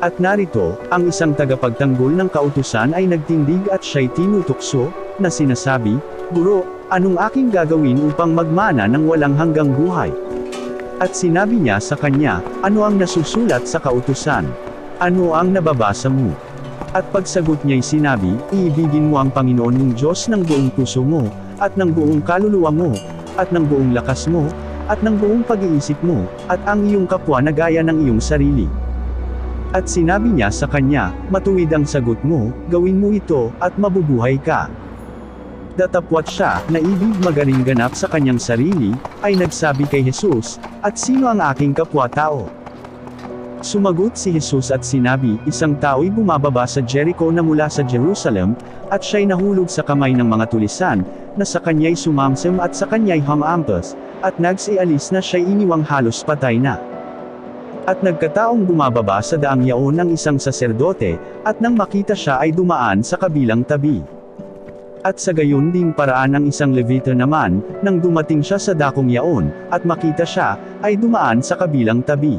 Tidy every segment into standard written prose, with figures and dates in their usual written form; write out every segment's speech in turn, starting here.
At narito, ang isang tagapagtanggol ng kautusan ay nagtindig at siya'y tinutukso, na sinasabi, "Guro, anong aking gagawin upang magmana ng walang hanggang buhay?" At sinabi niya sa kanya, "Ano ang nasusulat sa kautusan? Ano ang nababasa mo?" At pagsagot niya'y sinabi, "Iibigin mo ang Panginoon mong Diyos ng buong puso mo, at ng buong kaluluwa mo, at ng buong lakas mo, at ng buong pag-iisip mo, at ang iyong kapwa na gaya ng iyong sarili." At sinabi niya sa kanya, "Matuwid ang sagot mo, gawin mo ito, at mabubuhay ka." Datapwat siya, na ibig magaling ganap sa kanyang sarili, ay nagsabi kay Jesus, "At sino ang aking kapwa-tao?" Sumagot si Jesus at sinabi, "Isang tao'y bumababa sa Jericho na mula sa Jerusalem, at siya'y nahulog sa kamay ng mga tulisan, na sa kanya'y sumamsam at sa kanya'y hamampas, at nagsialis na siya'y iniwang halos patay na. At nagkataong bumababa sa daang yaon ng isang saserdote, at nang makita siya ay dumaan sa kabilang tabi. At sa gayon ding paraan ng isang Levita naman, nang dumating siya sa dakong yaon, at makita siya, ay dumaan sa kabilang tabi.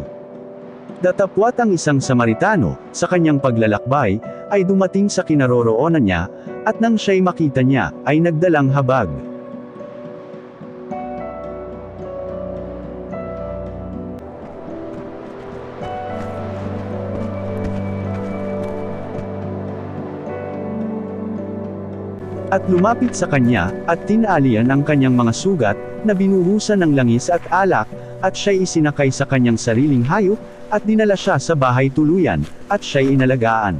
Datapwat ang isang Samaritano, sa kanyang paglalakbay, ay dumating sa kinaroroonan niya, at nang siya'y makita niya, ay nagdalang habag. At lumapit sa kanya, at tinalian ang kanyang mga sugat, na binuhusan ng langis at alak, at siya'y isinakay sa kanyang sariling hayop, at dinala siya sa bahay tuluyan, at siya'y inalagaan.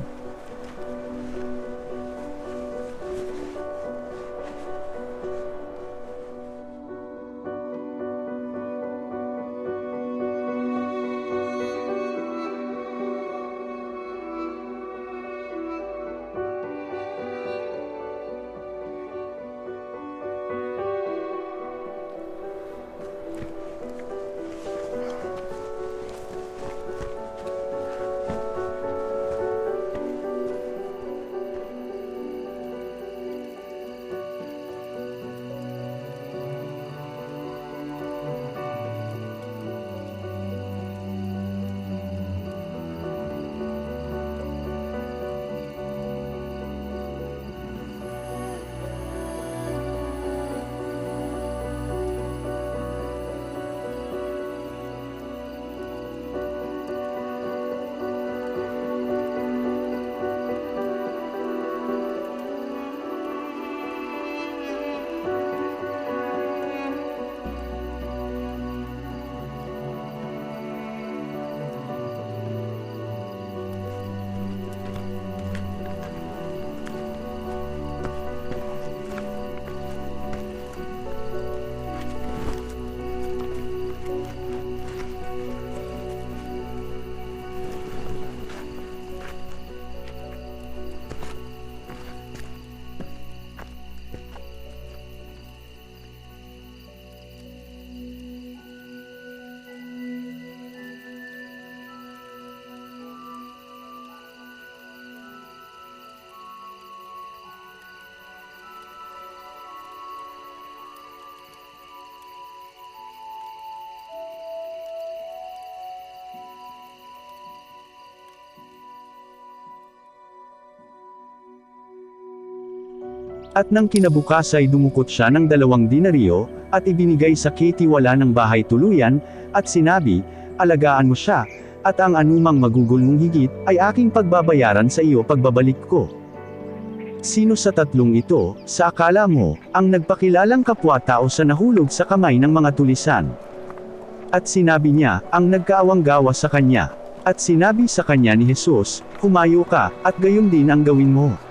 At nang kinabukas ay dumukot siya ng 2 denaryo, at ibinigay sa katiwala ng bahay tuluyan, at sinabi, "Alagaan mo siya, at ang anumang magugol mong higit, ay aking pagbabayaran sa iyo pagbabalik ko." Sino sa tatlong ito, sa akala mo, ang nagpakilalang kapwa-tao sa nahulog sa kamay ng mga tulisan? At sinabi niya, ang nagkaawang-gawa sa kanya. At sinabi sa kanya ni Jesus, "Humayo ka, at gayon din ang gawin mo."